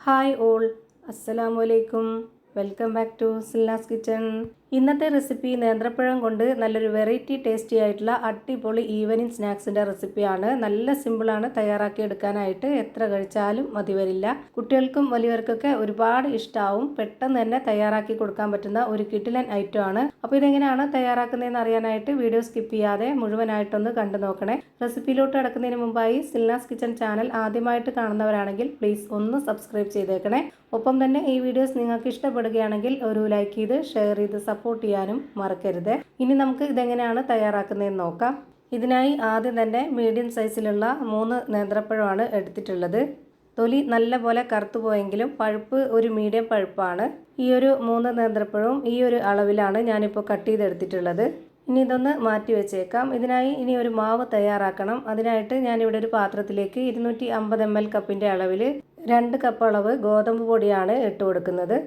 Hi all, അസ്സലാമു അലൈക്കും. Welcome back to Silna's kitchen. ഇന്നത്തെ റെസിപ്പി നേന്ത്രപ്പഴം കൊണ്ട് നല്ലൊരു വെറൈറ്റി ടേസ്റ്റി ആയിട്ടുള്ള അടിപൊളി ഈവനിങ് സ്നാക്സിൻ്റെ റെസിപ്പിയാണ്. നല്ല സിമ്പിളാണ് തയ്യാറാക്കി എടുക്കാനായിട്ട്. എത്ര കഴിച്ചാലും മതി വരില്ല. കുട്ടികൾക്കും വലിയവർക്കൊക്കെ ഒരുപാട് ഇഷ്ടമാവും. പെട്ടെന്ന് തന്നെ തയ്യാറാക്കി കൊടുക്കാൻ പറ്റുന്ന ഒരു കിടിലൻ ഐറ്റം ആണ്. അപ്പോൾ ഇതെങ്ങനെയാണ് തയ്യാറാക്കുന്നതെന്ന് അറിയാനായിട്ട് വീഡിയോ സ്കിപ്പ് ചെയ്യാതെ മുഴുവനായിട്ടൊന്ന് കണ്ടു നോക്കണേ. റെസിപ്പിയിലോട്ട് കിടക്കുന്നതിന് മുമ്പായി സിൽനാസ് കിച്ചൺ ചാനൽ ആദ്യമായിട്ട് കാണുന്നവരാണെങ്കിൽ പ്ലീസ് ഒന്ന് സബ്സ്ക്രൈബ് ചെയ്തേക്കണേ. ഒപ്പം തന്നെ ഈ വീഡിയോസ് നിങ്ങൾക്ക് ഇഷ്ടപ്പെടുകയാണെങ്കിൽ ഒരു ലൈക്ക് ചെയ്ത് ഷെയർ ചെയ്ത് സപ്പോർട്ട് ചെയ്യാനും മറക്കരുത്. ഇനി നമുക്ക് ഇതെങ്ങനെയാണ് തയ്യാറാക്കുന്നതെന്ന് നോക്കാം. ഇതിനായി ആദ്യം തന്നെ മീഡിയം സൈസിലുള്ള 3 നേന്ത്രപ്പഴമാണ് എടുത്തിട്ടുള്ളത്. തൊലി നല്ല പോലെ കറുത്തു പോയെങ്കിലും പഴുപ്പ് ഒരു മീഡിയം പഴുപ്പാണ്. ഈ ഒരു 3 നേന്ത്രപ്പഴവും ഈ ഒരു അളവിലാണ് ഞാനിപ്പോൾ കട്ട് ചെയ്തെടുത്തിട്ടുള്ളത്. ഇനി ഇതൊന്ന് മാറ്റി വെച്ചേക്കാം. ഇതിനായി ഇനി ഒരു മാവ് തയ്യാറാക്കണം. അതിനായിട്ട് ഞാനിവിടെ ഒരു പാത്രത്തിലേക്ക് 250 ml കപ്പിൻ്റെ അളവിൽ 2 കപ്പ് അളവ് ഗോതമ്പ് പൊടിയാണ് ഇട്ട് കൊടുക്കുന്നത്.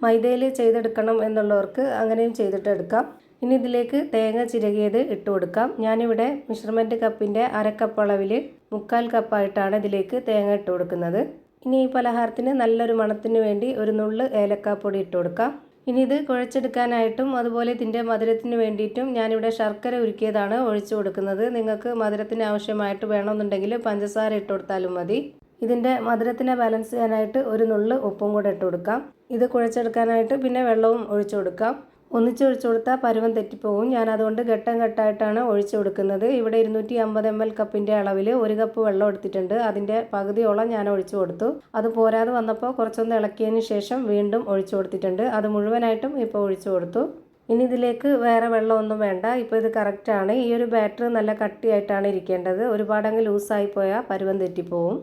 മൈദയിൽ ചെയ്തെടുക്കണം എന്നുള്ളവർക്ക് അങ്ങനെയും ചെയ്തിട്ട് എടുക്കാം. ഇനി ഇതിലേക്ക് തേങ്ങ ചിരകിയത് ഇട്ട് കൊടുക്കാം. ഞാനിവിടെ മെഷർമെൻറ്റ് കപ്പിൻ്റെ 1/2 കപ്പ് അളവിൽ 3/4 കപ്പായിട്ടാണ് ഇതിലേക്ക് തേങ്ങ ഇട്ട് കൊടുക്കുന്നത്. ഇനി ഈ പലഹാരത്തിന് നല്ലൊരു മണത്തിന് വേണ്ടി ഒരു നുള്ള് ഏലക്കാപ്പൊടി ഇട്ട് കൊടുക്കാം. ഇനി ഇത് കുഴച്ചെടുക്കാനായിട്ടും അതുപോലെ ഇതിൻ്റെ മധുരത്തിന് വേണ്ടിയിട്ടും ഞാനിവിടെ ശർക്കര ഉരുക്കിയതാണ് ഒഴിച്ചു കൊടുക്കുന്നത്. നിങ്ങൾക്ക് മധുരത്തിന് ആവശ്യമായിട്ട് വേണമെന്നുണ്ടെങ്കിൽ പഞ്ചസാര ഇട്ട് കൊടുത്താലും മതി. ഇതിൻ്റെ മധുരത്തിനെ ബാലൻസ് ചെയ്യാനായിട്ട് ഒരു നുള്ള് ഉപ്പും കൂടെ ഇട്ട് കൊടുക്കാം. ഇത് കുഴച്ചെടുക്കാനായിട്ട് പിന്നെ വെള്ളവും ഒഴിച്ചു കൊടുക്കാം. ഒന്നിച്ച് ഒഴിച്ചു കൊടുത്താൽ പരുവം തെറ്റിപ്പോവും. ഞാൻ അതുകൊണ്ട് ഘട്ടം ഘട്ടമായിട്ടാണ് ഒഴിച്ചു കൊടുക്കുന്നത്. ഇവിടെ 250 ml കപ്പിൻ്റെ അളവിൽ 1 കപ്പ് വെള്ളം എടുത്തിട്ടുണ്ട്. അതിൻ്റെ പകുതിയോളം ഞാൻ ഒഴിച്ചു കൊടുത്തു. അത് പോരാതെ വന്നപ്പോൾ കുറച്ചൊന്ന് ഇളക്കിയതിന് ശേഷം വീണ്ടും ഒഴിച്ചു കൊടുത്തിട്ടുണ്ട്. അത് മുഴുവനായിട്ടും ഇപ്പോൾ ഒഴിച്ചു കൊടുത്തു. ഇനി ഇതിലേക്ക് വേറെ വെള്ളമൊന്നും വേണ്ട. ഇപ്പോൾ ഇത് കറക്റ്റാണ്. ഈ ഒരു ബാറ്റർ നല്ല കട്ടിയായിട്ടാണ് ഇരിക്കേണ്ടത്. ഒരുപാടങ്ങ് ലൂസായി പോയാൽ പരുവം തെറ്റിപ്പോവും.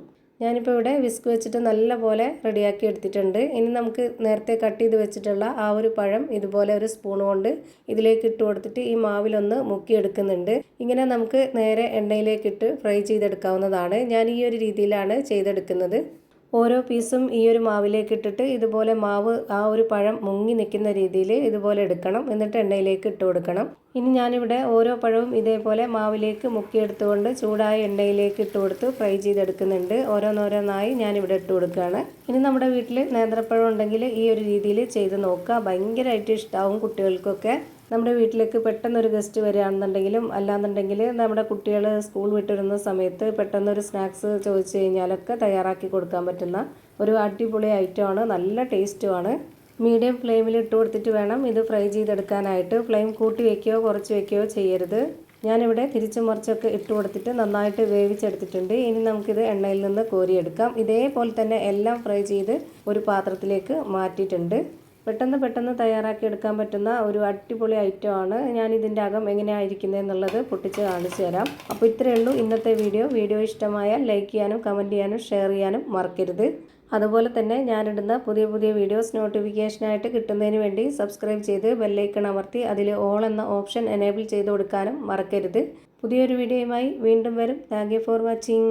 ഞാനിപ്പോൾ ഇവിടെ വിസ്ക് വെച്ചിട്ട് നല്ലപോലെ റെഡിയാക്കി എടുത്തിട്ടുണ്ട്. ഇനി നമുക്ക് നേരത്തെ കട്ട് ചെയ്ത് വെച്ചിട്ടുള്ള ആ ഒരു പഴം ഇതുപോലെ ഒരു സ്പൂൺ കൊണ്ട് ഇതിലേക്ക് ഇട്ട് കൊടുത്തിട്ട് ഈ മാവിലൊന്ന് മുക്കിയെടുക്കുന്നുണ്ട്. ഇങ്ങനെ നമുക്ക് നേരെ എണ്ണയിലേക്കിട്ട് ഫ്രൈ ചെയ്തെടുക്കാവുന്നതാണ്. ഞാൻ ഈ ഒരു രീതിയിലാണ് ചെയ്തെടുക്കുന്നത്. ഓരോ പീസും ഈ ഒരു മാവിലേക്ക് ഇട്ടിട്ട് ഇതുപോലെ മാവ് ആ ഒരു പഴം മുങ്ങി നിൽക്കുന്ന രീതിയിൽ ഇതുപോലെ എടുക്കണം. എന്നിട്ട് എണ്ണയിലേക്ക് ഇട്ട് കൊടുക്കണം. ഇനി ഞാനിവിടെ ഓരോ പഴവും ഇതേപോലെ മാവിലേക്ക് മുക്കിയെടുത്തുകൊണ്ട് ചൂടായ എണ്ണയിലേക്ക് ഇട്ട് കൊടുത്ത് ഫ്രൈ ചെയ്തെടുക്കുന്നുണ്ട്. ഓരോന്നോരോന്നായി ഞാനിവിടെ ഇട്ട് കൊടുക്കുകയാണ്. ഇനി നമ്മുടെ വീട്ടിൽ നേന്ത്രപ്പഴം ഉണ്ടെങ്കിൽ ഈ ഒരു രീതിയിൽ ചെയ്ത് നോക്കുക. ഭയങ്കരമായിട്ട് ഇഷ്ടമാവും കുട്ടികൾക്കൊക്കെ. നമ്മുടെ വീട്ടിലേക്ക് പെട്ടെന്നൊരു ഗസ്റ്റ് വരികയാണെന്നുണ്ടെങ്കിലും അല്ലാന്നുണ്ടെങ്കിൽ നമ്മുടെ കുട്ടികൾ സ്കൂൾ വിട്ടിരുന്ന സമയത്ത് പെട്ടെന്നൊരു സ്നാക്സ് ചോദിച്ചു കഴിഞ്ഞാലൊക്കെ തയ്യാറാക്കി കൊടുക്കാൻ പറ്റുന്ന ഒരു അടിപൊളി ഐറ്റമാണ്. നല്ല ടേസ്റ്റുമാണ്. മീഡിയം ഫ്ലെയിമിൽ ഇട്ട് കൊടുത്തിട്ട് വേണം ഇത് ഫ്രൈ ചെയ്തെടുക്കാനായിട്ട്. ഫ്ലെയിം കൂട്ടി വയ്ക്കുകയോ കുറച്ച് വയ്ക്കുകയോ ചെയ്യരുത്. ഞാനിവിടെ തിരിച്ചു മറിച്ചൊക്കെ ഇട്ട് കൊടുത്തിട്ട് നന്നായിട്ട് വേവിച്ചെടുത്തിട്ടുണ്ട്. ഇനി നമുക്കിത് എണ്ണയിൽ നിന്ന് കോരിയെടുക്കാം. ഇതേപോലെ തന്നെ എല്ലാം ഫ്രൈ ചെയ്ത് ഒരു പാത്രത്തിലേക്ക് മാറ്റിയിട്ടുണ്ട്. പെട്ടെന്ന് തയ്യാറാക്കി എടുക്കാൻ പറ്റുന്ന ഒരു അടിപൊളി ഐറ്റമാണ്. ഞാൻ ഇതിൻ്റെ അകം എങ്ങനെയായിരിക്കുന്നത് എന്നുള്ളത് പൊട്ടിച്ച് കാണിച്ചു തരാം. അപ്പോൾ ഇത്രയേ ഉള്ളൂ ഇന്നത്തെ വീഡിയോ ഇഷ്ടമായാൽ ലൈക്ക് ചെയ്യാനും കമൻറ്റ് ചെയ്യാനും ഷെയർ ചെയ്യാനും മറക്കരുത്. അതുപോലെ തന്നെ ഞാനിടുന്ന പുതിയ വീഡിയോസ് നോട്ടിഫിക്കേഷനായിട്ട് കിട്ടുന്നതിന് വേണ്ടി സബ്സ്ക്രൈബ് ചെയ്ത് ബെല്ലൈക്കൺ അമർത്തി അതിൽ ഓൾ എന്ന ഓപ്ഷൻ എനേബിൾ ചെയ്ത് കൊടുക്കാനും മറക്കരുത്. പുതിയൊരു വീഡിയോയുമായി വീണ്ടും വരും. Thank you for watching.